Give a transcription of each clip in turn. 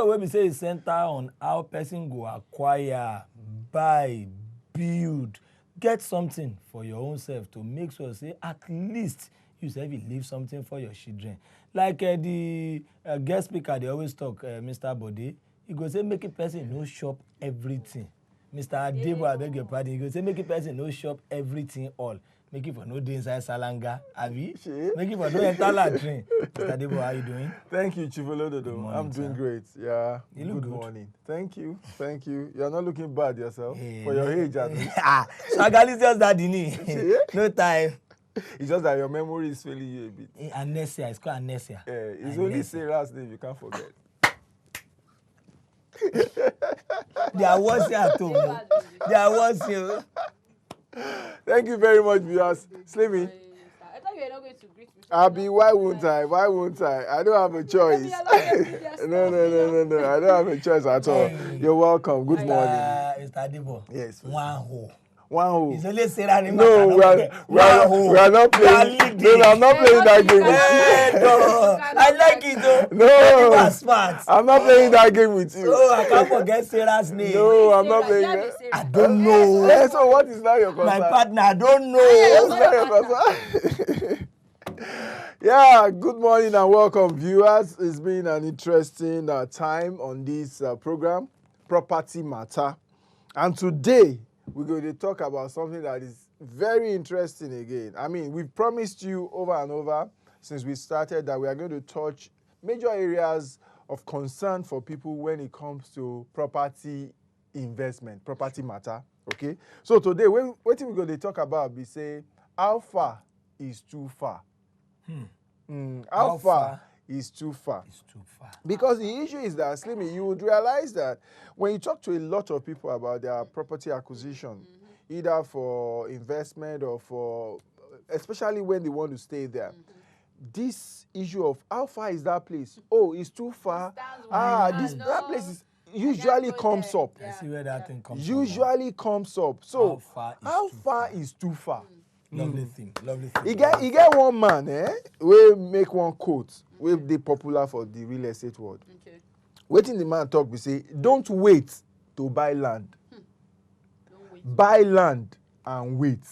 show where we say is center on how person go acquire, buy, build, get something for your own self to make sure say at least you self you leave something for your children. Like the guest speaker they always talk, Mr. Bode, he go say make a person no shop everything. Mr. Adebo, I beg your pardon, he go say make a person no shop everything all. Make it for no day inside Salanga, Abi. Make it for no enter latrine. Mr. Adebo, how you doing? Thank you, Chief Olododo. I'm doing great. Yeah. You look good. Morning. Thank you. Thank you. You're not looking bad yourself. For your age, at least. Swagali's just that, no time. It's just that your memory is failing you a bit. Amnesia, it's called amnesia. It's only Sarah's name you can't forget. They are worse here at home. They are worse here. Thank you very much, viewers. Slimmy. I thought you were not going to greet me. Abby, why won't I? Why won't I? I don't have a choice. No. I don't have a choice at all. You're welcome. Good morning. Mr. Adebo. Yes. One hole. One hole. It's only Sarah. No, we are not playing. No, I'm not playing that game with you. I like it though. No. You are smart. I'm not playing that game with you. Oh, I can't forget Sarah's name. No, I'm not playing that. I don't know. So what is now your concern? My partner, I don't know. What's now your concern? Yeah, good morning and welcome, viewers. It's been an interesting time on this program, Property Matta. And today, we're going to talk about something that is very interesting again. I mean, we've promised you over and over since we started that we are going to touch major areas of concern for people when it comes to property investment, property matter. Okay? So today, what we're going to talk about is say, how far is too far? How far is too far? It's too far. Because the issue is that, Slimmy, you would realize that when you talk to a lot of people about their property acquisition, either for investment or for, especially when they want to stay there, this issue of how far is that place? Oh, it's too far. That place is usually comes up. I see where that thing comes Usually comes up. So how far is too far? Lovely thing. You get one man, we make one quote, we dey popular for the real estate world. Okay. Waiting the man talk, we say, don't wait to buy land. Don't wait. Buy land and wait.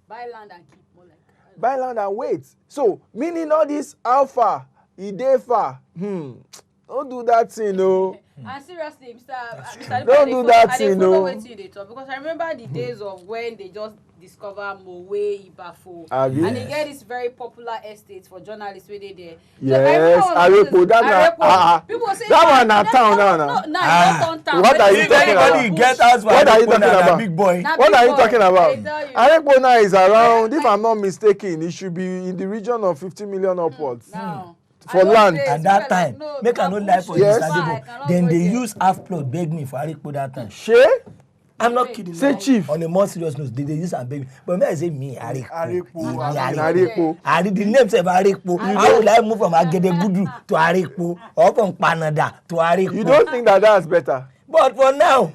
Buy land and keep more like. Buy land and wait. So, meaning all this how far, e dey far. Don't do that thing, no. And seriously, Mr. Don't do that thing, no. Because I remember the days of when they just discover Mowe, Ibafo. And they get this very popular estate for journalists where they there. Yes, Arepo. People say that one na town now. No, town. What are you talking about? What are you talking about? Big boy. What are you talking about? Arepo now is around, if I'm not mistaken, it should be in the region of 50 million upwards. For land. At that time, make I no lie for Yes. Mr. Adebo. Then they use half plot beg me for Arepo that time. Shey? I'm not kidding. Say chief. On a more serious note, they use and beg me. But when I say me, Arepo. The name say Arepo. How will I move from Agedegudu to Arepo or from Panada to Arepo? You don't think that that's better? But for now,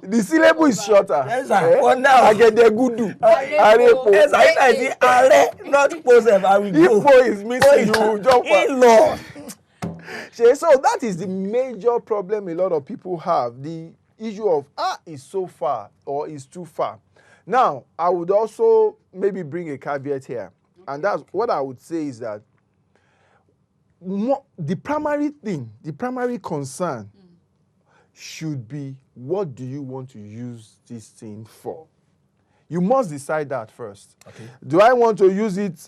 the syllable is shorter. Yes, sir. For now, Agedegudu. Arepo. yes, I see Are, not Joseph. I will go. Ifo is missing. You jump in-law. So that is the major problem a lot of people have. The issue of is so far or is too far. Now, I would also maybe bring a caveat here. And that's what I would say is that the primary concern should be, what do you want to use this thing for? You must decide that first. Okay. Do I want to use it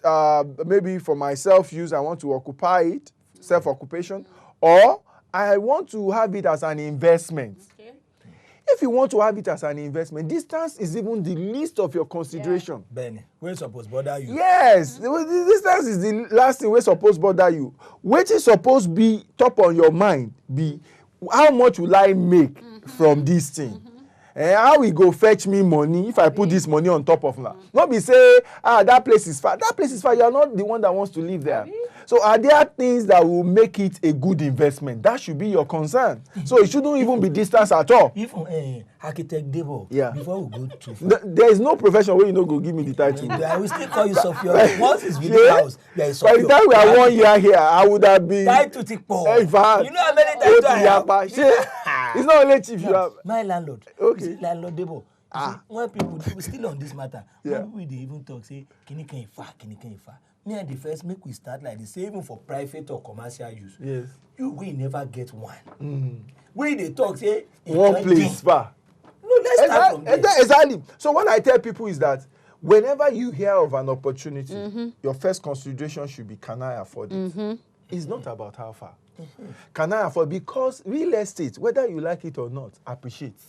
maybe for myself use, I want to occupy it, self-occupation, or I want to have it as an investment. Okay. If you want to have it as an investment, distance is even the least of your consideration. Benny, where supposed to bother you? Yes, the distance is the last thing we're supposed to bother you. What is supposed to be top on your mind be how much will I make from this thing? how we go fetch me money if I put this money on top of now? Not be say, that place is far. That place is far. You are not the one that wants to live there. So are there things that will make it a good investment? That should be your concern. So it shouldn't even be distance at all. Even architect Debo, before we go too far. There is no profession where you no go give me the title. I will still call you Sophia. Once it's within house, there is By the time we are 1 year here, I would have been. Title Tikpo. In fact, you know how many titles I have? It's not only chief you have. My landlord. Okay. Landlord Debo. When people still on this matter, when people they even talk, say, kini kan ifa. Me and the first make we start like this, even for private or commercial use. Yes. You will never get one. When they talk, say one place far. No, let's start from there. Exactly. So what I tell people is that whenever you hear of an opportunity, your first consideration should be, can I afford it? It's not about how far. Can I afford? Because real estate, whether you like it or not, appreciates.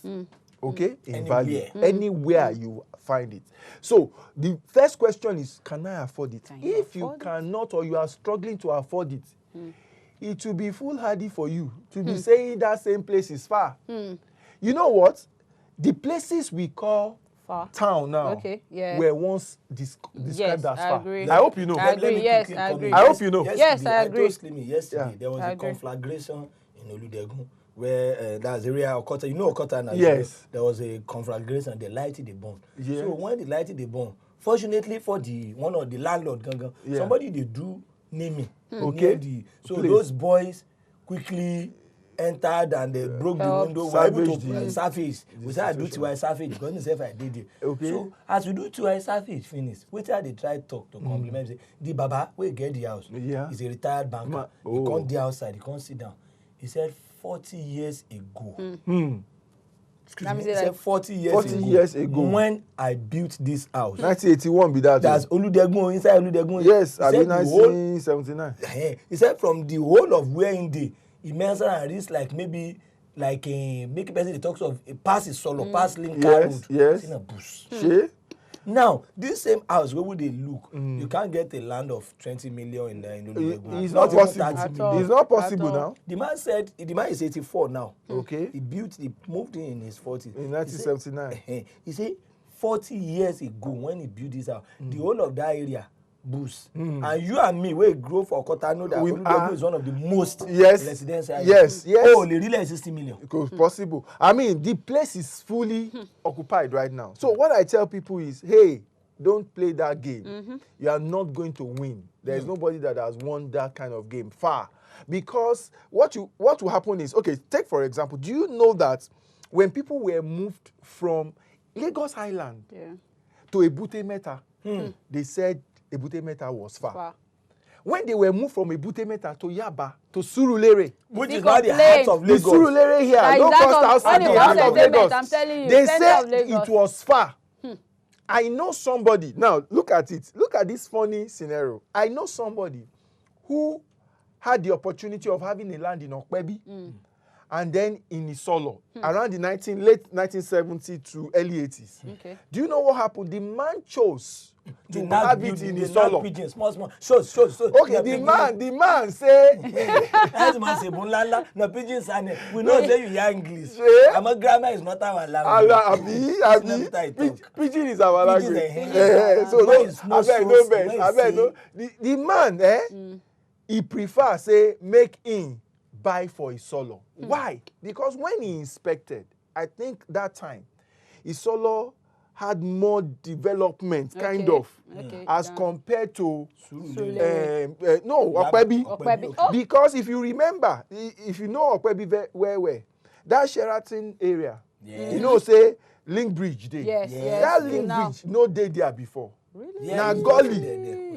Okay? In value. Anywhere you find it. So the first question is, can I afford it? If you cannot or you are struggling to afford it, it will be foolhardy for you to be saying that same place is far. You know what? The places we call town now were once described as far. Agree. I hope you know. I agree. Yes, I agree. I hope you know. Yes, I agree. Yesterday there was a conflagration in Oludegun where that's the area Okota. You know Okota now. Yes. There was a conflagration. They lighted the bomb. Yes. So when they lighted the bomb, fortunately for the one of the landlord, somebody they do naming. Okay. So those boys quickly entered and they broke the window. We were able to surface. We said I do to surface because myself I did it. Okay. So as we do to surface finish, waiter they try talk to compliment. Say the baba wey get the house. He's a retired banker. He can't dey outside. He can't sit down. He said 40 years ago. Excuse me. He said 40 years ago when I built this house. 1981 be that. That's Oludegun inside Oludegun. Yes, I mean 1979. He said from the whole of where in the immense and reach like maybe like a make person that talks of a pass is solo, pass link road. Yes. In a bush. Now, this same house where would they look? You can't get a land of 20 million in Oludegun. It's not possible. It's not possible now. The man said the man is 84 now. Okay. He moved in his 40s. In 1979. He said 40 years ago when he built this house, the whole of that area boost. And you and me, we grow for Okota, know that Oludegun is one of the most residential areas. Yes. Oh, they really 60 million. It's possible. I mean, the place is fully occupied right now. So what I tell people is, hey, don't play that game. You are not going to win. There is nobody that has won that kind of game far. Because what will happen is, okay, take for example, do you know that when people were moved from Lagos Island to Ebute Metta, they said Ebute Metta was far. When they were moved from Ebute Metta to Yaba to Surulere, which is not the heart of Lagos. The Surulere here, no cost outside the heart of Lagos. I'm telling you, they said it was far. I know somebody, now look at it. Look at this funny scenario. I know somebody who had the opportunity of having a land in Okpebi and then in Isolo around the late 1970 to early 80s. Do you know what happened? The man chose to have it in Isolo. Small. Show. Okay, the man say. As man say, "Bonlala, no pigeons and we know say you hear English. Our grammar is not our language. Abi. Pidgin is our language. So no, the man, he prefer say make him buy for Isolo. Why? Because when he inspected, I think that time, Isolo had more development, as compared to Okpebi. Because if you remember, if you know Okpebi where that Sheraton area, you know, say Link Bridge there. That Link Bridge no day there before. Really?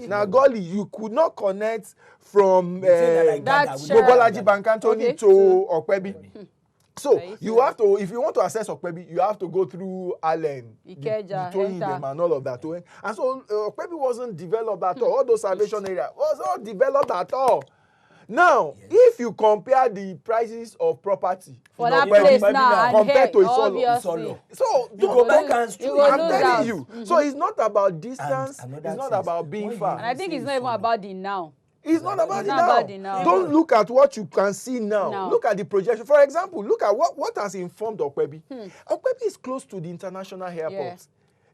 Na gully, you could not connect from Mobolaji Bankantoni to Okpebi. So you have to, if you want to access Okpebi, you have to go through Allen, Ikeja, them and all of that. And so Okpebi wasn't developed at all. All those salvation areas was not developed at all. Now, if you compare the prices of property for that place now compared to Isolo, so you go back and I'm telling you. So it's not about distance. It's not about being far. And I think it's not even about the now. It's not about the now. now. Don't look at what you can see now. No. Look at the projection. For example, look at what has informed Okwebi. Okwebi is close to the international airport. Yeah.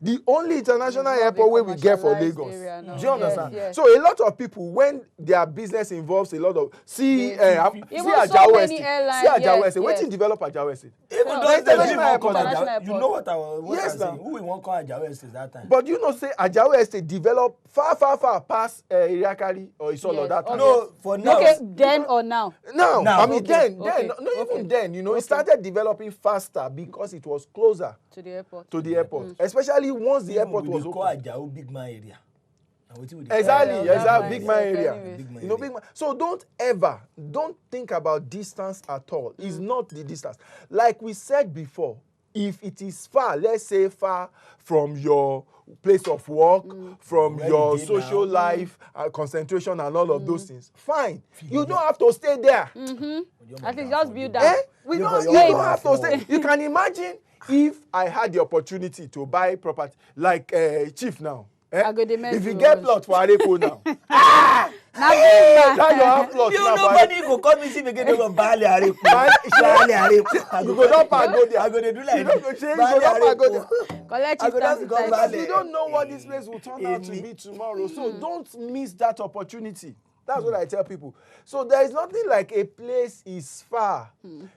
The only international airport where we get for Lagos. Do you understand? Yes. So a lot of people, when their business involves a lot of see so many airlines, Ajawa yes, Estate. Wetin develop Ajawa Estate? Even No, those international days, airport. you know what I was Yes, saying? now. Who we want call Ajawa Estate that time? But you know, say Ajawa Estate develop far past Iriakari or Isolo Yes, that time. No, for now. Okay, then or now? Now, Now, I mean, okay, then, okay, not okay. even then, you know, it started developing faster because it was closer To the airport. to the airport, especially once the airport was call open. Ajao big man area. And wetin we dey Exactly, Yeah, exactly, that big mindset, man area. anyways. Big man You know, area. big man. So don't think about distance at all. It's not the distance. Like we said before, if it is far, let's say far from your place of work, from Where your you dey social now. life, concentration and all of those things, fine. You don't have to stay there. At least just build Eh? that. You but don't you're have to stay. You can imagine if I had the opportunity to buy property like Chief now. I go dey make If you you get rush. plot for Areko now, Now big now you man. have plot You now for nobody go come me see again dey go Baale Areku. Baale Areku. I You go don pack go there. I go dey do like You don't go change, you go don pack go there. Collect I your go just taxi come tax. back. Because you don't know what this place will turn out to be tomorrow. So don't miss that opportunity. That's what I tell people. So there is nothing like a place is far.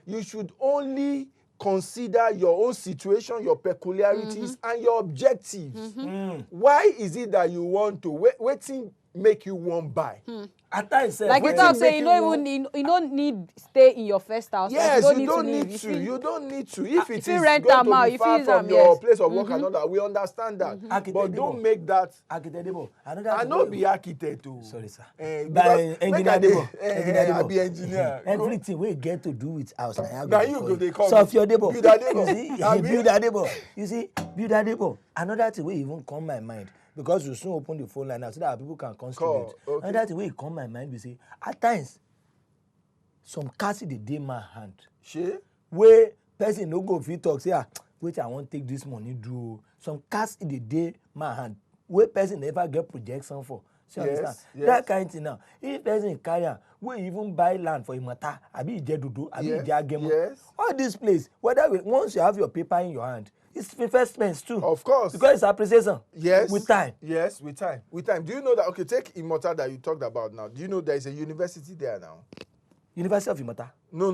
You should only consider your own situation, your peculiarities, and your objectives. Why is it that you want to waiting make you want buy? At times, Like you Wetin talk, make say you you don't need stay in your first house. Yes, Like, you don't leave. need to. You don't need to. If it if you is rent going am out, to be you far feel from am, your yes. place of work and all that, we understand that. Architect But Debo. don't make that. Architect Debo. I no be architect o. Sorry, sir. Because Engineer Debo. I be engineer. Everything we get to do with house. Now you go dey call So me. if your Debo. Builder Debo. You see, Abi? Builder Debo. You see, Builder Debo. Another thing wey even come my mind because you soon open the phone line now so that people can contribute. Okay. Another thing wey come my mind be say at times some cash dey my hand. Shey? Wey person no go fit talk say wait I wan take this money do o. Some cash dey my hand wey person never get projection for. You understand? Yes. That kind thing now. If person carry am, wey even buy land for Imata, abi Ijedodo, abi Yes, Ijagemo. yes. All this place, once you have your paper in your hand, it's investments too. Of course. Because it's appreciation. Yes. With time. Yes, with time. With time. Do you know that? Okay, take Imota that you talked about now. Do you know there is a university there now? University of Imata. No.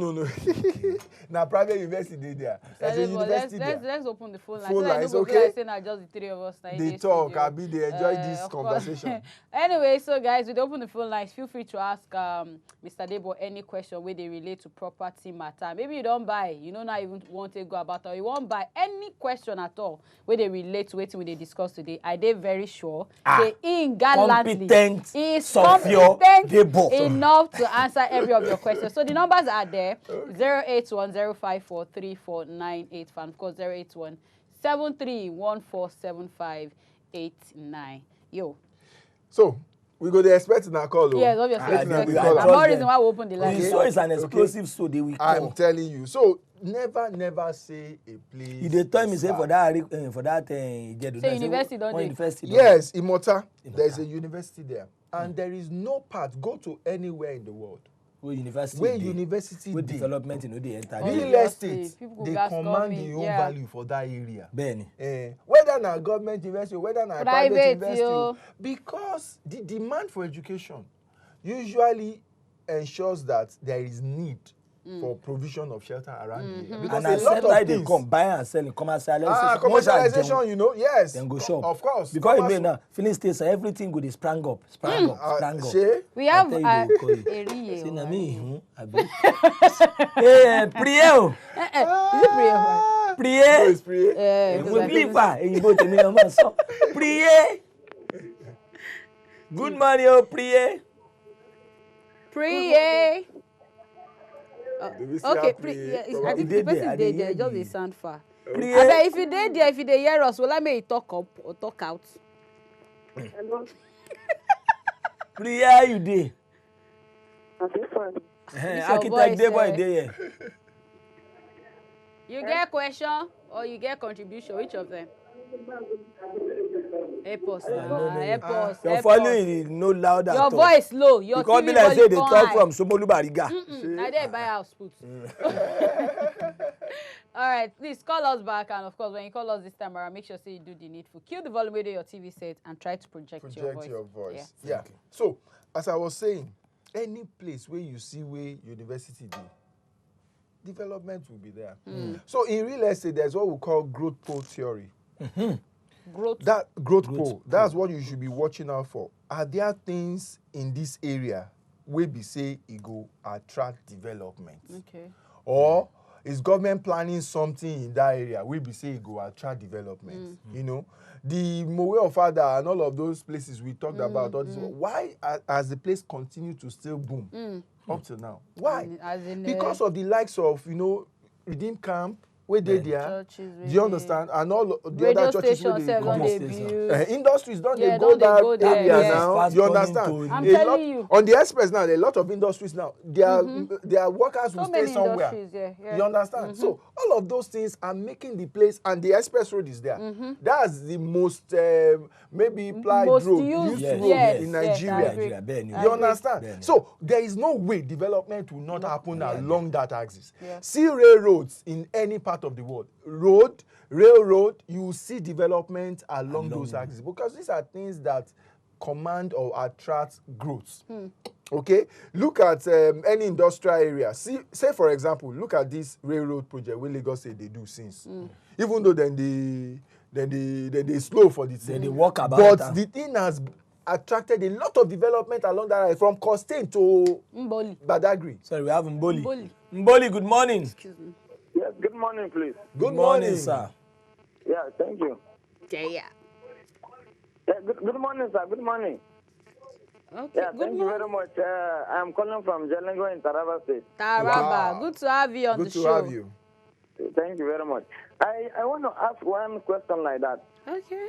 Now private university dey there. There's a university there. Let's open the phone line. Phone So that lines, no go be okay? like say na just the three of us. na in They this talk, studio. abi they enjoy this Of course. conversation. Anyway, so guys, we dey open the phone lines. Feel free to ask Mr. Debo any question where they relate to property matter. Maybe you don't buy, you don't not even want to go about, or you won't buy any question at all where they relate to wetin we dey discuss today. I dey very sure say in gallantly Competent is Sofio competent Debo. enough to answer every of your questions. So the numbers are there: 08105434985 and of course 08173147589. Yo. So we go dey expect na call. Yes, obviously. Ah, expected. we are And more trust reason them. why we open the line. So it's an explosive so they will I'm come. telling you. So never say a place. You dey tell me is say far. for that Ijedodo. Say university don dey. University don Yes, Imota. There's a university there. And there is no part, go to anywhere in the world. Where university Where dey. university With dey. development you know dey enter. Real Real estate, estate, people go they gas command come the in, own yeah. value for that area. Bẹ́ẹ̀ni. Whether na government university, whether na private Private, university. yo. Because the demand for education usually ensures that there is need for provision of shelter around the area. Because And a as lot center of dey things. come buy and sell in commercialization. Commercialization, you know, yes. Then go shop. Of course. Because you know Commercial- now, filling station, everything go dey sprang up. Sprang up. Shey? We have I tell you, they will call you. Eriye. Say na me, abi. Hey, priye o. Is it prayer? No, Priye. it's free. Mo believe èyìnbó tèmi lọ máa sọ. Priye. Good morning o, priye. Prayer. They will say Okay, happy, yeah, I probably. think Dey the person there, I dey dey there, hear just you. dey sound far. Priye. Abeg, if you dey there, if you dey hear us, will I make you talk up or talk out? Priye, how you dey? I'm fine. your Architect voice, Debo dey here. You get question or you get contribution? Which of them? Help us, no. help us. Your Help following us. is no louder. Your voice low. Your You can't be TV like say they volume talk high. from Somolu Bariga. I didn't buy house put. All right, please call us back, and of course, when you call us this time around, make sure say you do the needful. Kill the volume radio your TV set and try to project your voice. Yeah. So, as I was saying, any place where you see where university do, development will be there. So, in real estate, there's what we call growth pole theory. Growth. That growth pole, that's what you should be watching out for. Are there things in this area where be say it go attract development? Okay. Or is government planning something in that area where be say it go attract development? You know, the Mowe of Father and all of those places we talked about, all this, why as the place continue to still boom up till now? Why? As in, Because of the likes of, you know, Redeem Camp, where they there. Do you understand? And all the radio other churches where stations they don't come they up. build. Industries don't Yeah, they go don't they go that there, area yes. now? Fast You turning understand? to- I'm A lot, telling you. on the express now, there are a lot of industries now. Their workers will So stay many somewhere. industries, yeah. You understand? So all of those things are making the place, and the express road is there. That's the most maybe plied Most road, used, road yes, in yes, Nigeria. I agree. Nigeria, I You agree. understand? So there is no way development will not happen along that axis. Yeah. See railroads in any part of the world. Railroad, you will see development along those axes, because these are things that command or attract growth. Okay, look at any industrial area. Say for example, look at this railroad project where Lagos say they do since. Even though then they slow for the thing. They walk about. But the thing has attracted a lot of development along that line, from Costain to Mboli. Badagry. Sorry, we have Mboli. Mboli. Mboli, good morning. Excuse me. Yes, good morning, please. Good morning, sir. Yeah, thank you. Yeah. Yeah, good morning, sir. Good morning. Okay. Yeah, Good thank you morning. very much. I'm calling from Jalingo in Taraba State. Taraba. Wow. Good to have you on Good the to show. have you. Thank you very much. I want to ask one question like that. Okay.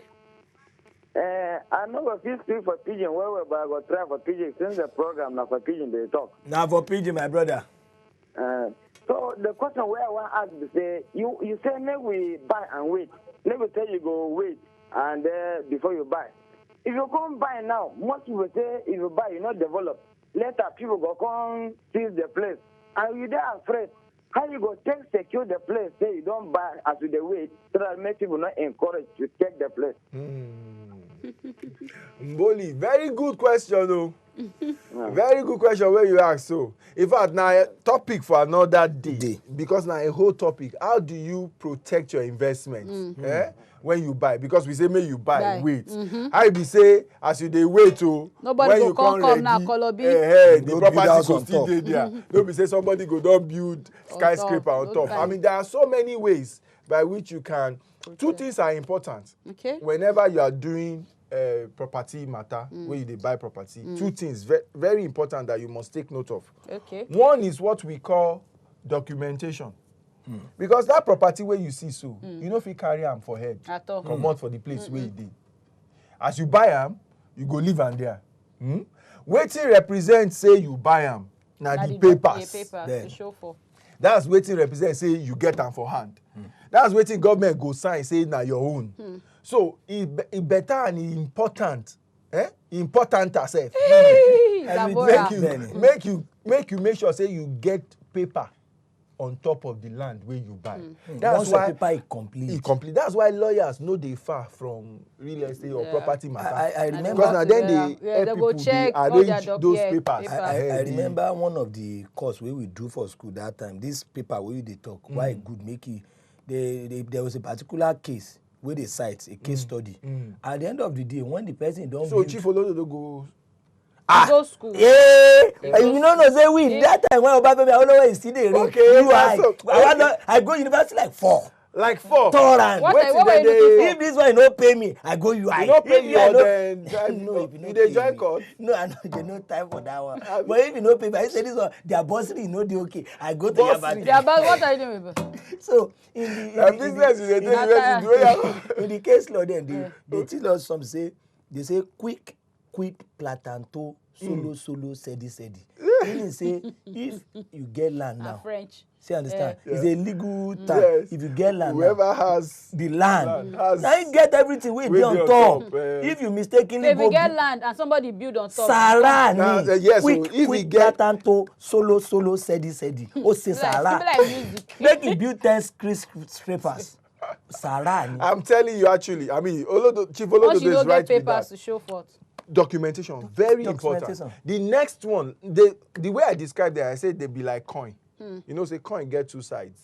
I know a few speak for pigeon where we go try for pigeon since the program now for pigeon they talk. Now for PG, my brother. So the question where I want to ask is, say you say maybe we buy and wait. Maybe say you go wait and before you buy. If you come buy now, most people say if you buy you not develop. Later people go come seize the place. And you there afraid. How you go take secure the place? Say you don't buy as you dey wait, so that make people not encouraged to take the place. Mboli, very good question, though. Very good question where you ask. So, in fact, now a topic for another day. Because now a whole topic. How do you protect your investments when you buy? Because we say, may you buy. Wait. How you be say as you dey wait Nobody when go you come ready, now, Kolobi. the Go build property house go on still top. dey there. Don't be say somebody go don build skyscraper on top. I mean, there are so many ways by which you can. Two things are important. Okay. Whenever you are doing property matter, where you dey buy property, two things very important that you must take note of. Okay. One is what we call documentation. Because that property where you see so, you no fit carry am for head, At all. comot for the place where you dey. As you buy am, you go leave am there. Wetin represent say you buy am na the papers. The papers Then. to show for. That's wetin represent say you get am for hand. That's wetin government go sign say na your own. So e better and important, important herself. Zabora. Make sure say you get paper on top of the land where you buy. That's Once why your paper is complete. e complete. That's why lawyers no dey far from real estate or property matter. I remember. Because na then they Yeah, they help go people dey check all their arrange those yeah, papers. paper. I remember one of the course wey we do for school that time. This paper wey we dey talk, why e good make e. There was a particular case wey dey cite a case study. At the end of the day, when the person don So build. Chief Olododo go. Go school. You no know say we that time when Obafemi Awolowo is still dey reign. Okay, I go university like 4. Like 4. Torrent. What Wetin were you dey looking If this one no pay me, I go UI. You no pay If you I or no- then drive No, if you no you dey pay join me. court. No, I no get no time for that one. But if you no pay me, I say this one, their bursary no dey okay. I go to Bursary. Yabate. Yeah, but what are you doing with it? So in Na business you dey do university do ya. in the case law then they tell us some say they say quick plantanto solo sedi. Meaning say if you get land now, French. see understand? Yeah. It's a legal term. Yes. If you get land Whoever now, has the land, has now you get everything wey wey dey dey on top. eh. If you So mistakenly if go you get land and somebody build on top, Sahara Now, ni yes, so quick if you quick get- gatanto solo sedi o se it Sahara be like music. make you build 10 skyscrapers Sahara ni. I'm telling you, actually, I mean, Chief Once you Olododo don't is right get with papers that. to show forth. Documentation, very important. Documentation. The next one, the way I described it, I said they be like coin. You know, say coin get two sides.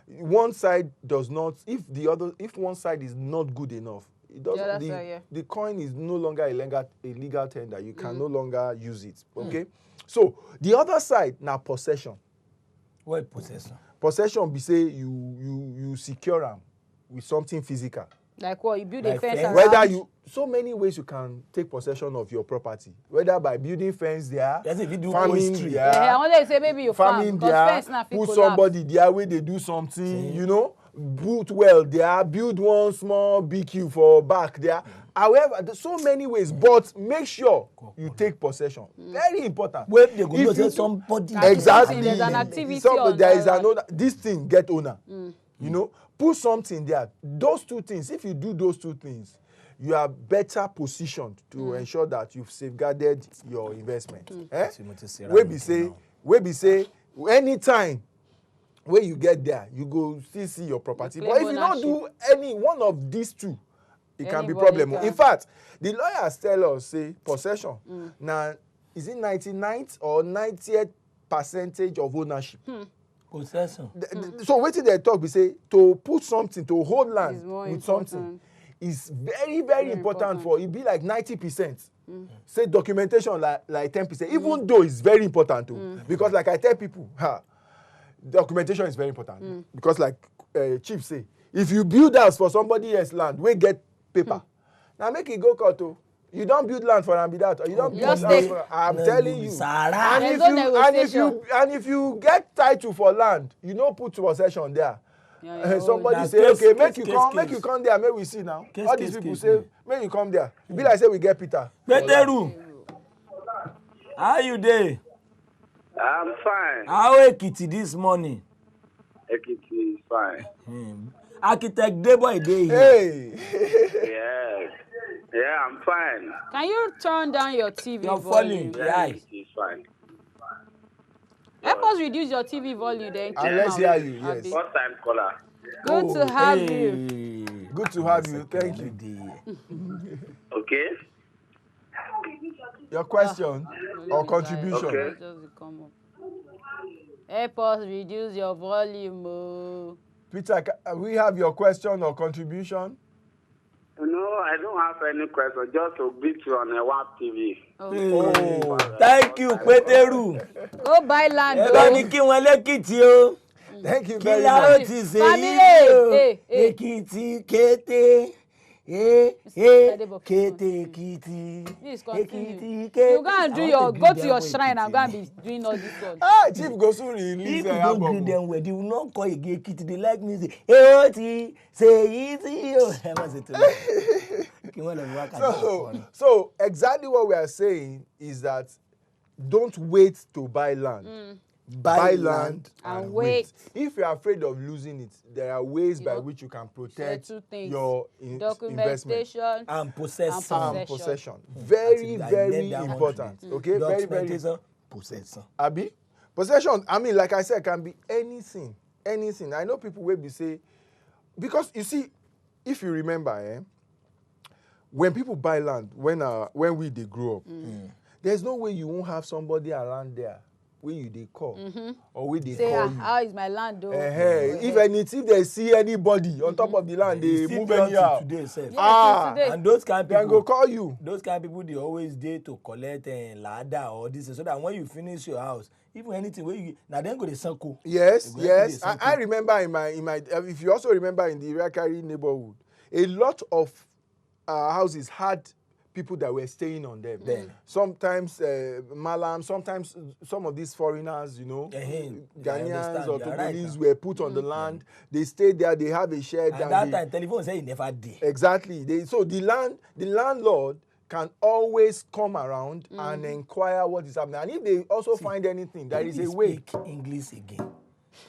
One side does not, if one side is not good enough, it doesn't. other side, yeah. The coin is no longer a legal tender. You can no longer use it. Okay, so the other side now possession. What possession? Possession be say you secure am with something physical. Like what? You build a Like fence fence. around. Whether you so many ways you can take possession of your property, whether by building fence there, Yes, if you do farming poultry. there, Yeah, I wanted to say maybe you farm farming because there, fence now fit put collapse. somebody there where they do something, you know, put well there, build one small BQ for back there. However, there's so many ways, but make sure you take possession. Very important. Where they go If know say you- somebody Exactly. There's an activity Somebody, on there is that another. This thing get owner. You know, put something there. Those two things. If you do those two things, you are better positioned to ensure that you've safeguarded your investment. We be say, anytime when you get there, you go still see your property. Claim But if you don't ownership. do any one of these two, it can be Anybody problem. can. In fact, the lawyers tell us say possession. Now, is it 99th or 90th percentage of ownership? Possession. So wetin they talk be say to put something, to hold land Is more with important. something is very important for, it be like 90%. Say documentation like 10%, even though it's very important too. Because like I tell people, documentation is very important. Because like Chief say, if you build house for somebody else's land, we get paper. Now make it go court o. You don't build land for am be that, or you don't build Just house take- for I'm No, telling you you. Sahara. And There's if no you negotiation. and if you get title for land, you no put possession there. Yeah, Somebody Now, say, case- okay, make case- you come, case. make you come there, make we see now. Case, All case, these people case, say, make you come there. It be like say we get Peter. Peteru, how you dey? I'm fine. How Ekiti this morning? Ekiti is fine. Architect Debo dey here. Hey, Yes. Yeah, I'm fine. Can you turn down your TV You're volume? falling. Yeah. It is fine. Help us reduce your TV volume then. and let's hear you. Yes, Abi. First time caller. Good to have you. good to have you. Thank you. Okay. Your question or contribution? Okay. Just come up. Help us reduce your volume. Oh. Peter, we have your question or contribution? No, I don't have any question. Just to beat you on a WAP TV. Oh, Thank you, Peteru. Go buy land. Ẹ oh. bá ní kí wọ́n lẹ́kìtì o. thank you Kí very la ó much. ti ṣe Family, yìí o? eh. Èkìtì kété. Kété Èkìtì. Please continue. Èkìtì kété. You go and do your go to your shrine and go and be doing all this one. Ah, Chief go soon release If you don't album. greet them well, they will not call again Èkìtì. They like music. Ó ti ṣe yìí tí o. Ẹ má ṣe tó lọ. Kí wọ́n lọ fi wákàtí ọ̀pọ̀. So exactly what we are saying is that don't wait to buy land. Buy land And wait. If you are afraid of losing it, there are ways by which you can protect two things. your investment Documentation. And possession. and possession. Very, very important. Okay, very, very. Documentation, possession. Abi, possession. I mean, like I said, can be anything. Anything. I know people will be say, because you see, if you remember, when people buy land, when we they grow up, there's no way you won't have somebody around there where you they call or where they Say, call you. how is my land though? If they see anybody on top of the land, they Still move be until anyhow. today sef. today. And those kind of Then go people, call you. those kind of people, they always there to collect ladder or this, so that when you finish your house, even anything where you now then go the sanko. Yes, They go empty yes. the I sanko. remember in my if you also remember in the Irakari neighborhood, a lot of houses had people that were staying on them. Sometimes Malam, sometimes some of these foreigners, you know, I Ghanaians understand. or You are right Togolese now. were put on the land. They stayed there. They have a shed. And that they- time telephone say he never did. Exactly. So the landlord can always come around and inquire what is happening. And if they also find anything, there is a way. Speak English again.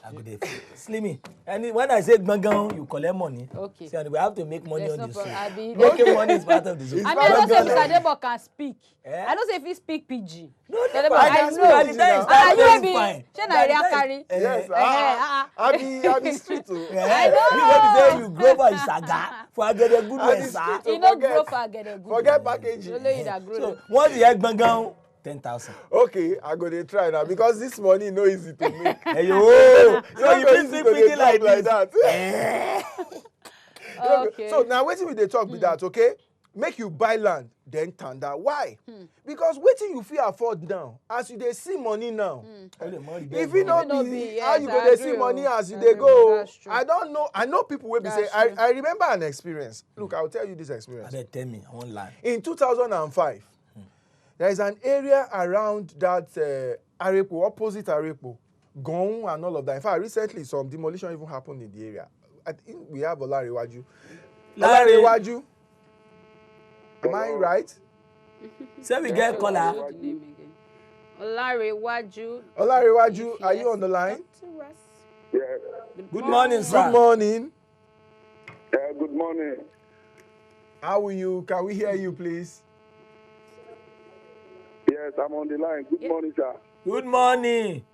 I go there. Slimmy. And when I say gangan, you collect money. Okay. So we have to make money There's on no this. problem. Making money is part of the show. I don't say Mr. Debo can speak. Eh? I don't say if he speak PG. No, Debo, I I can know. speak. By the time you Ah, start you saying be. fine. Shey By na the area time- carry. Yes, I be street too. I know. You want to say you grow for Isaga for Agede good I be way, sir. street. You no Forget- grow for get a good. Forget packaging. Only you that grow. So once you hear gangan, 10,000. Okay, I go dey try now because this money no easy to make. Hey yo, It's so not you go been easy to dey speaking like talk this. that. Okay. So now wetin we dey talk be that, okay? Make you buy land, then tanda. Why? Because wetin you fit afford now, as you dey see money now, if it no no be be, how yes, you I go dey agree, see money oh. as you I dey agree, go. that's true. I know people wey be say, That's true. I remember an experience. Look, I will tell you this experience. Abeg tell me, I wan lie. In 2005, there is an area around that Arepo, opposite Arepo, Gong and all of that. In fact, recently some demolition even happened in the area. I think we have Olarewaju. Olarewaju. Am I right? Say we get caller. Olarewaju. Olarewaju, are you on the line? Yeah. Good morning, sir. Good morning. Good morning. How are you? Can we hear you, please? Yes, I'm on the line. Good morning, sir. Good morning.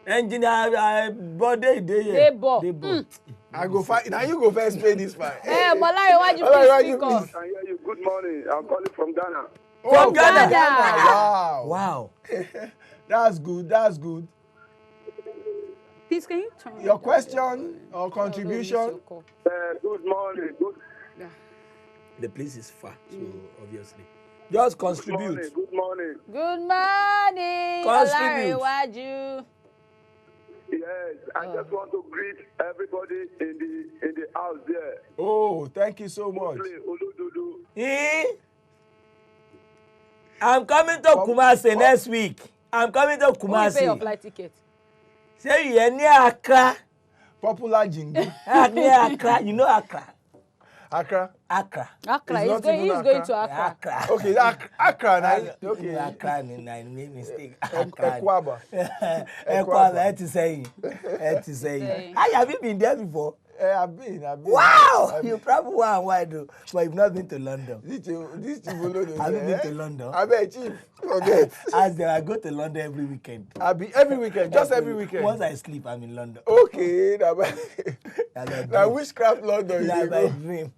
Engineer, body dey here. Debo. I go find. Now you go first pay this fine. Hey, Olarewaju, Olarewaju, please speak up. please. I can hear you. Good morning. I'm calling from Ghana. From Ghana. Wow. Wow. That's good. That's good. Please, can you turn Your down question or contribution? Good morning. The place is far, so obviously. Just Good morning. contribute. Good morning. Good morning, Contribute. Olarewaju. Yes, I just want to greet everybody in the house there. Oh, thank you so much. Play Olododo. I'm coming to Kumasi next week. I'm coming to Who will pay your Kumasi. flight ticket? Say you are near Accra. Popular jingle. Near Accra. You know Accra. Accra. Accra. Accra. It's He's not even going to Accra. Accra. Accra. Okay, Accra. Now, Okay. okay. Accra, I made mistake. Accra. Ekwaba. Ekwaba, ẹ ti sẹ́yìn. Ẹ ti sẹ́yìn. How have you been there before? I've been. Wow! You probably were wide, though, but you've not been to London. This chief alone. Have you been to London? I bet chief. Forget. As there, I go to London every weekend. I be every weekend, just every weekend. Once I sleep, I'm in London. Okay, That's my now dream. witchcraft London. That's You my go. dream.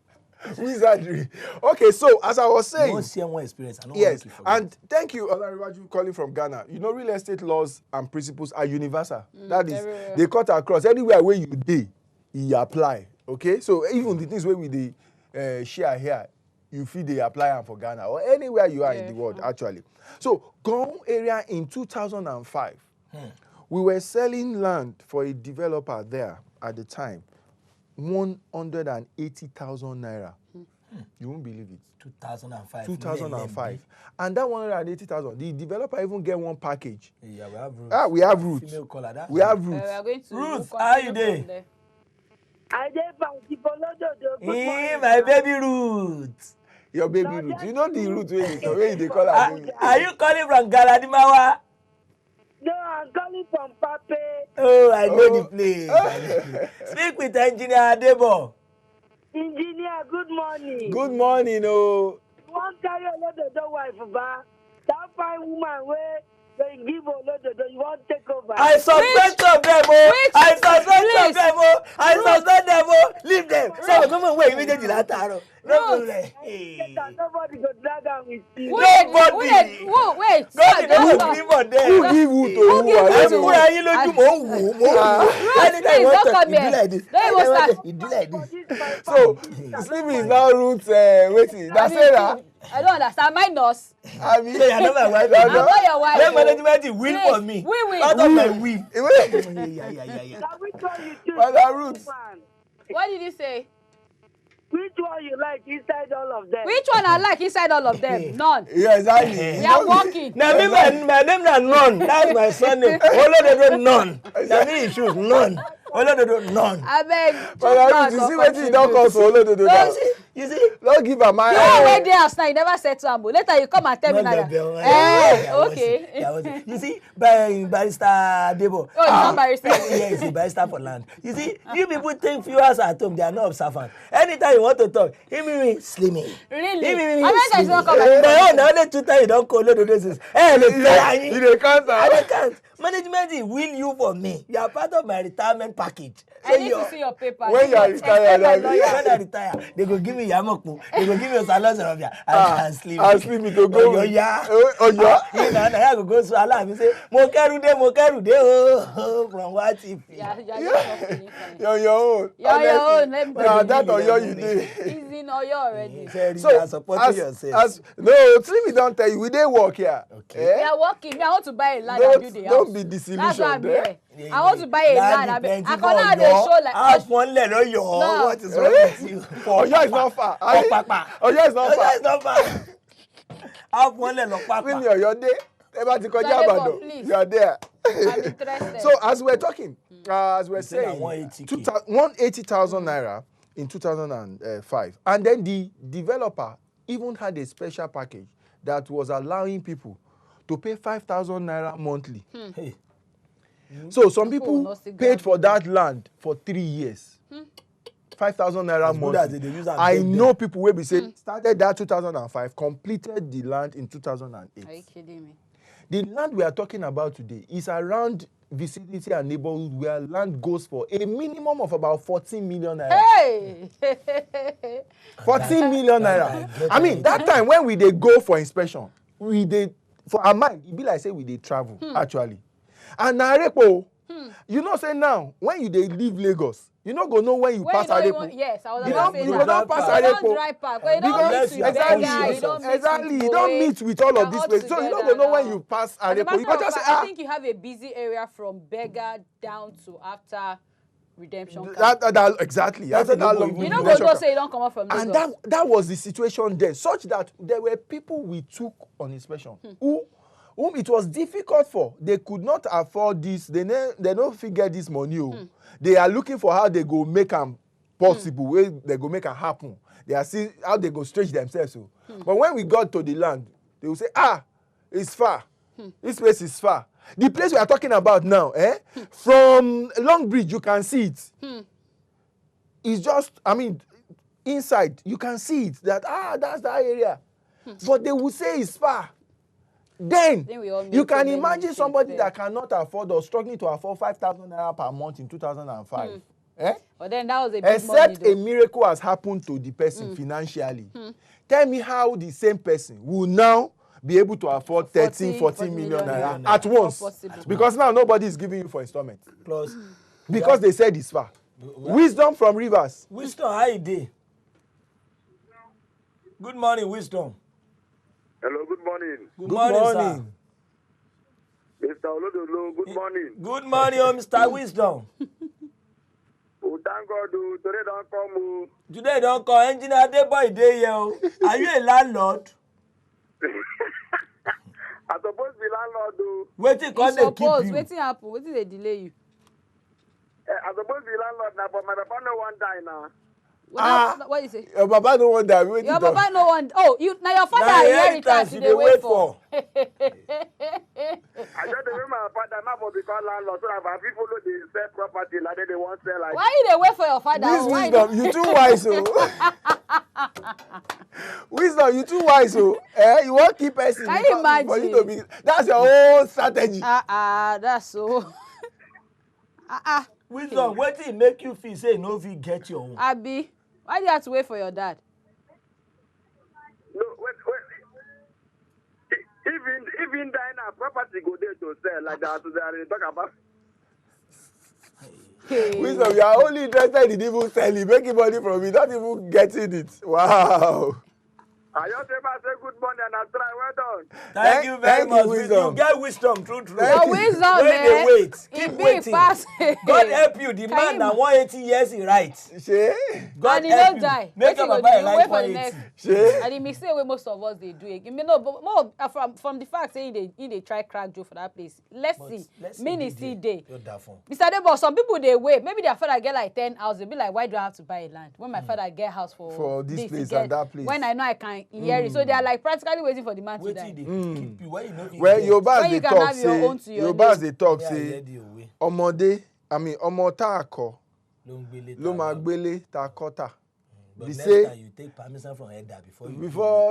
Wizardry. Okay, so as I was I saying, want to share one experience. I don't yes, want to forget. and thank you, Olarewaju, calling from Ghana. You know, real estate laws and principles are universal. That is, everywhere. they cut across anywhere where you dey, you apply. Okay, so even the things where we dey share here, you feel they apply am for Ghana or anywhere you are in the world, actually. So, Gong area in 2005, we were selling land for a developer there at the time, 180,000 naira. You won't believe it. 2005. 2005. And that 180,000, the developer even get one package. Yeah, we have roots. We have roots. Female caller. That's We have We roots. are going to Ruth, continue how you from dey? there. I dey bounty for Olododo. Good morning, My sir. baby Ruth. Your baby root. You know the root where they call Are, her. are you calling from Galadimawa? No, I'm calling from Pape. Oh, I know Oh. the place. I know the place. Speak with engineer Adebo. Engineer, good morning. Good morning, oh. You wan carry Olododo wife ba? That fine woman wey they give Olododo, you wan take over? I suspect of them, oh. I suspect Please. of them, oh. I suspect them, oh. Leave them. So, come on, wait, immediately later. No problem. Hey. Nobody go drag am with you. Nobody. Wait. God, Sir, you just don't stop. give for them. Who give who to who? give I who I don't to know. fúnra yín lójú mò ń wò ó, mò ń wò ó. Anytime you please, want don't to, come you do here. like this. Don't even Anytime you want start. to, you do like this. This my So, family. Slim is now root, waiting. That's Sarah. I don't understand. Minus. I mean, So, you're not my wife. I'm I'm not your wife. Rent management is win Please, for me. win. Out of my win. wait. Yeah. Now, which one you choose? Father Roots. What did you say? Which one you like inside all of them? Which one I like inside all of them? None. Yeah, exactly. We are walking. Now me, my name na none. That's my surname. Olododo none. Now me, he choose none. Olododo none. I beg. Father Roots, you see what you don't call for Olododo now. You see? Don't give her my You already house now, you never said to am. Later you come and tell me now. Okay. You see, by Barrister Debo. Oh, it's not barrister. Yeah, he's a barrister for land. You see, you people think viewers at home, they are not observant. Anytime you want to talk, slimming. Really? How many times you want to come The only 2 times you don't call the doses. Hey, You can't. I can't. Management will you for me. You are part of my retirement package. I need to see your paper. When you are retired, When I retire, they go give me Yamoku. They go give me a salon of I can sleep. I'll sleep to go. Oh, yeah. Oh, yeah. You know, I go to Allah and say, Mokerude, oh, from what if? You're your own. You're your own. Now that Oyo you did. He's in Oyo already. So, you are supporting yourself. No, Trimmy don't tell you. We didn't work here. Okay. We are working. I want to buy a land and build a house. Don't be That's why I'm disillusioned. here. I want to buy a land. I cannot they show like. Half one leg on your. No. What is wrong with you? Oyo is not far. Oyo is not far. It's not far. Half one leg on Papa. Trimmy Oyo day. Everybody kọjá Ìbàdàn. You are there. I'm interested. So as we're talking, as we're saying, 180,000 naira in 2005, and then the developer even had a special package that was allowing people to pay 5,000 naira monthly. Hey. So some people paid for that land for 3 years. 5,000 naira monthly. I know people will be saying started that 2005, completed the land in 2008. Are you kidding me? The land we are talking about today is around vicinity and neighborhood where land goes for a minimum of about 14 million naira. Hey! 14 million naira. I mean, that time when we dey go for inspection, we dey, for our mind, e be like say we dey travel, actually. And na Arepo, you know say now, when you dey leave Lagos, you no go know when you pass Arepo. Yes, I was You about to say don't that. go pass You don't Arepo. drive past. You don't meet with Beggar, you don't meet Exactly, with you don't Boe. meet with all of You're these all places. So you don't go together know when now. you pass As a Arepo. You matter go just say, of fact, I think you have a busy area from Beggar down to after Redemption Camp. Exactly. That's After that a long good You don't Redemption go Camp. say you don't come out from Lagos. And that was the situation then, such that there were people we took on inspection whom it was difficult for. They could not afford this. They don't figure this money. They are looking for how they go make them possible, way they go make it happen. They are seeing how they go stretch themselves. But when we got to the land, they will say, it's far. This place is far. The place we are talking about now, from Long Bridge, you can see it. It's just, I mean, inside, you can see it, that, that's that area. But they will say it's far. Then, you can imagine somebody that cannot afford or struggling to afford 5,000 naira per month in 2005. But then that was a big Except money, a miracle has happened to the person financially. Tell me how the same person will now be able to afford 14 million naira at once. Because now nobody is giving you for installment. Plus, because they said it's far. Wisdom from Rivers. Wisdom, how you dey? Good morning, Wisdom. Hello, good morning. Good morning, Mr. Olodolo, good morning. Good morning, Mr. Wisdom. Oh, thank God, today don't come. Today don't call engineer Adeboy dey here. Are you a landlord? I suppose the landlord. Wetin come dey keep you? Wetin happen? Wetin dey delay you? I suppose the landlord now, but my papa no one die now. What you say? Your papa no want that. Your papa no want. Oh, now your father inheritance you dey wait for. I just remember my father now for become landlord, so that if people know they sell property, like they won't sell like. Why you dey wait for your father? This Wisdom, you too wise, Wisdom, you too wise, you won't keep person. Can you imagine? For you to be, that's your whole strategy. That's so. Wisdom, wetin make you feel say you no fit get your own? Abi, why do you have to wait for your dad? No, wait. Even dying now, property go there to sell like that. So they are talking about. Wisdom, you are only interested in even selling, making money from it, not even getting it. Wow. I just say good morning and I try. Well done. Thank you very Thank you, much. wisdom. You get wisdom, true. Thank Your you. wisdom, When man. they wait, He keep big waiting. pass. God help you. The Can man you na ma- 180 years he right. Shey. God And he help don't you. die. Make Wetin your you papa do? a Wait life for the next. 180. Shey. And the mistake wey most of us dey do again. No, but more from the fact say he dey try crack Joe for that place. Let's see. Mini still dey. Mr. Debo, some people dey wait. Maybe their father get like 10 houses. They be like, why do I have to buy a land when my father get house For this he place get, and that place. when I know I can inherit. So they are like practically waiting for the man to die. Keep you where you know if you Well, get. Yorùbás When you dey can talk have your say own to your Yorùbás name. dey talk Yeah, say yeah, the way. ọmọ tá a kọ Ló ń gbélé ló tá máa a bá. gbélé tá a kọ́ tà. But Be next say time you take permission from elder before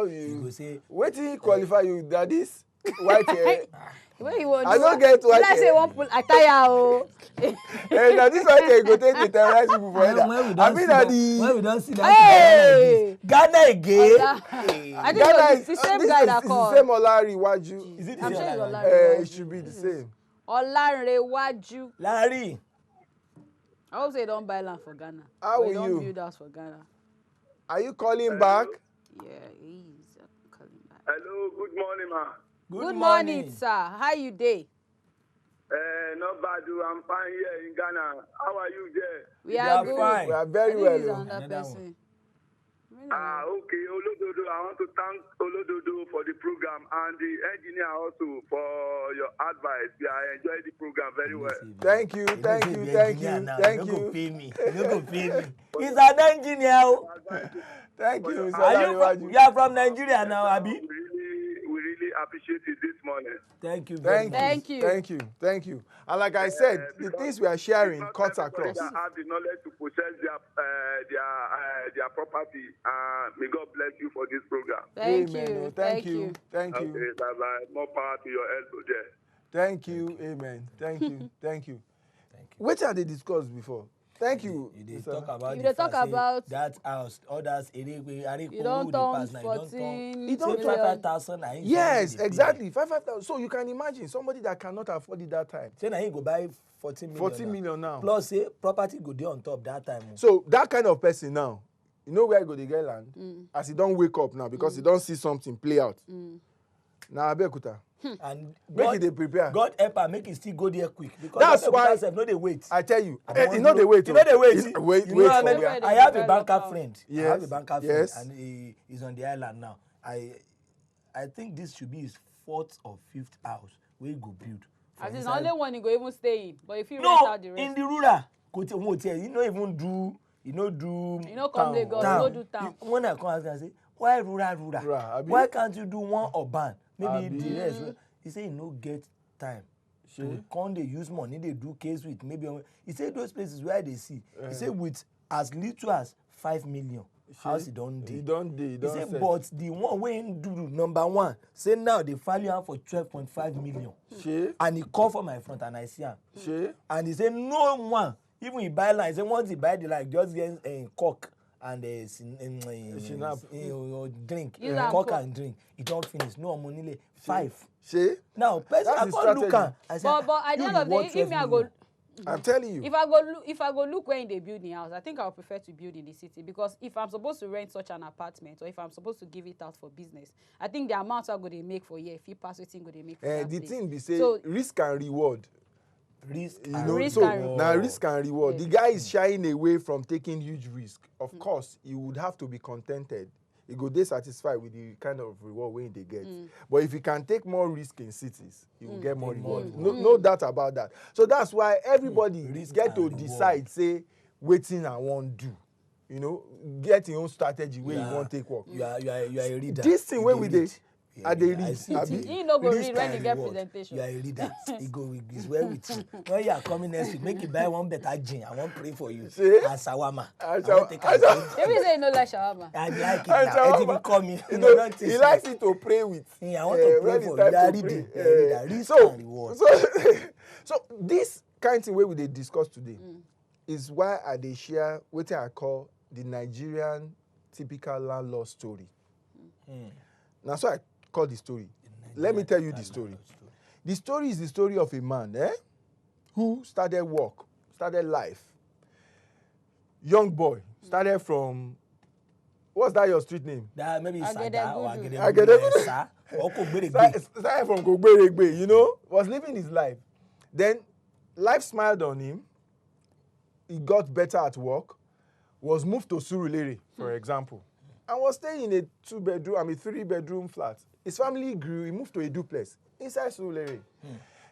you go say wetin qualify you that this white hair. When you want I no get white like say hair. one pull attire o. Na this white hair go take dey terrorize people for elder. I mean na when we the don see Hey! that Ghana again. I think it's the same guy that it's the called. same Olariwaju. Is it the I'm same sure it's Olari? Olari. It should be the same. Olanrewaju. Larry. I hope they don't buy land for Ghana. How But will they don't you? build house for Ghana. Are you calling back? Yeah, he's calling back. Hello, good morning, ma. Good morning, sir. How you day? Not bad, I'm fine here in Ghana. How are you there? We are good. fine. We are I very think well. he's oh. another Another person. Okay, Olododo, I want to thank Olododo for the program and the engineer also for your advice. Yeah, I enjoyed the program very well. Thank you, thank you, thank you, thank You no go you. pay me. You no go pay me. He's an engineer. Oh. Thank you, Mr. Are you Olariwaju. from? You are from Nigeria now, Abi? We really appreciate it this morning. Thank you very much. Thank you. Thank you. Thank you. And like I said, the Because things we are sharing it's not cuts everybody across. that have the knowledge to possess their property. May God bless you for this program. Thank Amen. you. Oh, thank you. Thank Okay, you. bye-bye. More power to your elbow there. Thank you. Amen. Thank you. Thank you. Thank you. What had they discussed before? Thank you. You did sir. talk about You the dey talk fact say about- that house, others, You don't turn 14. You don't Say turn- 5,000. Yes, exactly. 5,000. So you can imagine somebody that cannot afford it that time. Say na he go buy 14 million. 14 million now. Plus say property go dey on top that time. So that kind of person now, you know where he go dey get land? As he don't wake up now because he don't see something play out. Now Abeokuta. And Make it dey prepare. God help her make it still go there quick. Because That's Abeokuta why- sef no dey wait. I tell you, And you know they wait. You know they wait. Wait, You know wait how for many- where. They I have a develop banker am. friend. I Yes, have a banker friend, yes. and he's on the island now. I think this should be his 4th or 5th house where he go build. for As in inside- only one you go even stay in. But if you rent No, out the rest. in the rural. Go to hotel. You no even do. You no do. You no come Lagos, you no do town. When I come ask him, I say, why rural? Rural, abi? Why can't you do one urban? Maybe Abi? the rest. He say he no get time. To come dey use money dey do case with maybe. He say those places where they see. He say with as little as 5 million. House he don dey. He don't dey. He He don't say sell. but the one wey him do number one say now they value am for 12.5 million. Shey, And he call for my front and I see am. shey. And he say no one even he buy land. He say once he buy the land just get coke and drink. Use am Coke coke. and drink. He don finish. No money lay 5. Shey. Now person That's I the come look strategy. am. I say But at the you end of the want day, if 12 me I go million. I'm telling you. if I go look where they build the house, I think I would prefer to build in the city because if I'm supposed to rent such an apartment or if I'm supposed to give it out for business, I think the amount I go they make for year, if you pass wetin go they make for that The place. thing be say So- risk and reward. Risk You and know, Risk so and reward. now risk and reward. Yeah. The guy is shying away from taking huge risk. Of course, he would have to be contented. He go dey satisfied with the kind of reward wey they get. But if he can take more risk in cities, he will get more reward. No doubt about that. So that's why everybody Risk get and to reward. decide, say, wetin I wan do. You know, get your own strategy where you Yeah. wan take work. You are a reader. This thing You wey dey we dey, read. You are I a dey reader. I read, see abi? it. He no go Risk read when and he get reward. presentation. You are a reader. He go is well with you. When you are coming next week, make you buy one better gin. I wan pray for you. See? And shawarma. I wan take am. Maybe say you no like shawarma. I like it And now. shawarma, Anything call me. You No, know, don't he taste likes it. it to pray with. Yeah, I want to pray when for it's you. time You are to reading. pray. You are reading. Risk So, and reward. so this kind of thing wey we dey discuss today is why I dey share wetin I call the Nigerian typical landlord story. Na so I call the story. Let me tell you the story. The story is the story of a man who started work, started life. Young boy, started from What's that your street name? That maybe Sada or Agedegudu. Sa or Kogberegbe. Started from Kogberegbe, you know, was living his life. Then life smiled on him. He got better at work, was moved to Surulere, for example, and was staying in a 3-bedroom flat. His family grew, he moved to a duplex inside Surulere.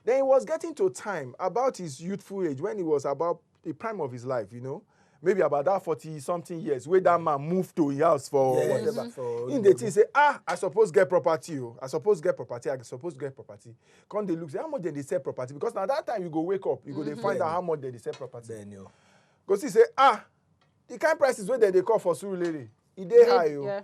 Then he was getting to time about his youthful age when he was about the prime of his life, you know, maybe about that 40-something years, where that man moved to his house for whatever. In the thing, say, I suppose get property. I suppose get property. Come they look, say, how much did they sell property? Because now that time you go wake up, you go they find out how much did they sell property. Because he say, the kind prices where they call for Surulere, it dey high. Yeah.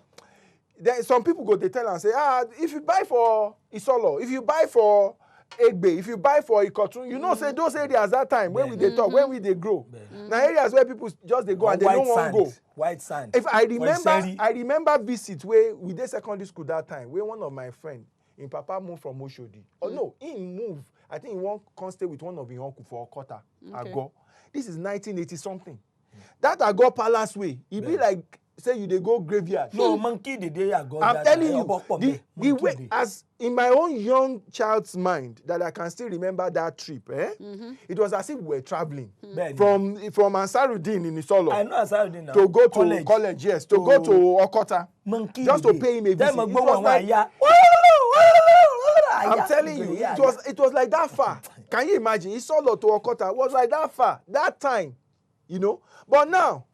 Then some people go they tell and say, if you buy for Isolo, if you buy for Egbe, if you buy for Ikotun, you know, say those areas that time when we they talk, when we they grow. Now areas where people just they go and they don't want to go. White sand. If I remember visit where we did secondary school that time, where one of my friend in Papa moved from Oshodi. Oh no, he moved. I think he won't come stay with one of his uncle for Okota. Ago. This is 1980 something. That Ago Palace way, it be like say you they go graveyard. No, monkey the day Ago. I'm telling you, the way as in my own young child's mind that I can still remember that trip. It was as if we were traveling from Ansarudin in Isolo. I know Ansarudin now. To go to college, yes, to go to Okota, monkey just to pay him a visit. It was like, I'm telling you, it was like that far. Can you imagine? Isolo to Okota was like that far that time, you know. But now,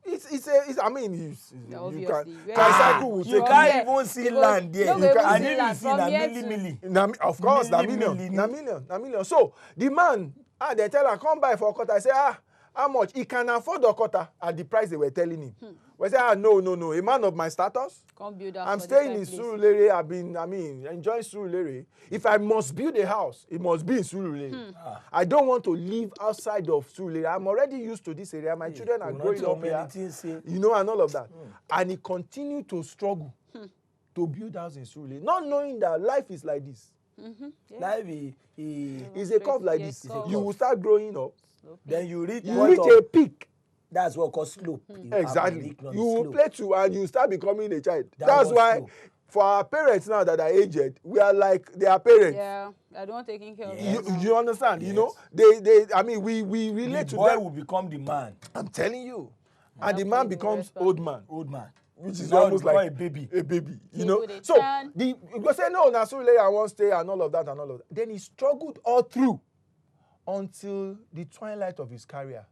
I mean, you can cycle will you take can't even see land there. I need to see milli. Of course, na million. So the man, they tell her come buy for Okota. I say how much? He can afford Okota at the price they were telling him. We say no. A man of my status. I'm staying in Surulere. Enjoying Surulere. If I must build a house, it must be in Surulere. I don't want to live outside of Surulere. I'm already used to this area. My children are growing up here, you know, and all of that. And he continued to struggle to build house in Surulere, not knowing that life is like this. Life is a curve like this. You will start growing up. Then you reach a peak. That's what called slope. Exactly. You will play to and you start becoming a child. That's why slope. For our parents now that are aged, we are like their parents. Yeah, I don't taking care of you understand? Yes. You know, we relate to them. The boy will become the man. I'm telling you. And the man becomes old man. Which is now almost like a baby. You know. So you go say no, Nasurule, I won't stay and all of that. Then he struggled all through until the twilight of his career.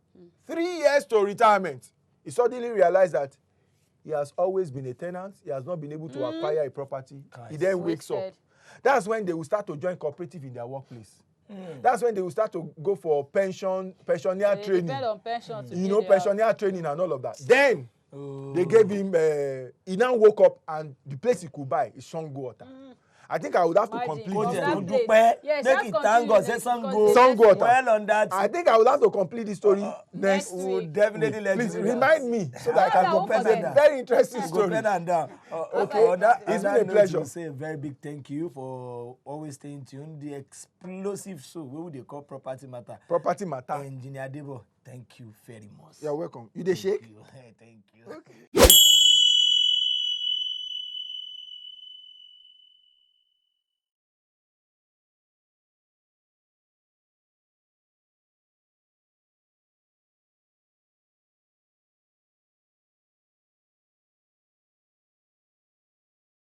3 years to retirement, he suddenly realized that he has always been a tenant. He has not been able to acquire a property. He then wakes up. That's when they will start to join cooperative in their workplace. That's when they will start to go for pensioner training. Depend on pension. You know, pensioner training and all of that. Then they gave him. He now woke up and the place he could buy is Shango water. I think I would have to complete this story. Thank God, say Shango water. Well on that. I think I would have to complete this story next week. We'll definitely let Please you remind me so that I can compare that. Very interesting story. Okay, it's been a pleasure. Say a very big thank you for always staying tuned. The explosive show, what they call Property Matta. Property Matta. Engineer Debo, thank you very much. You're welcome. You dey shake? Thank you. Okay.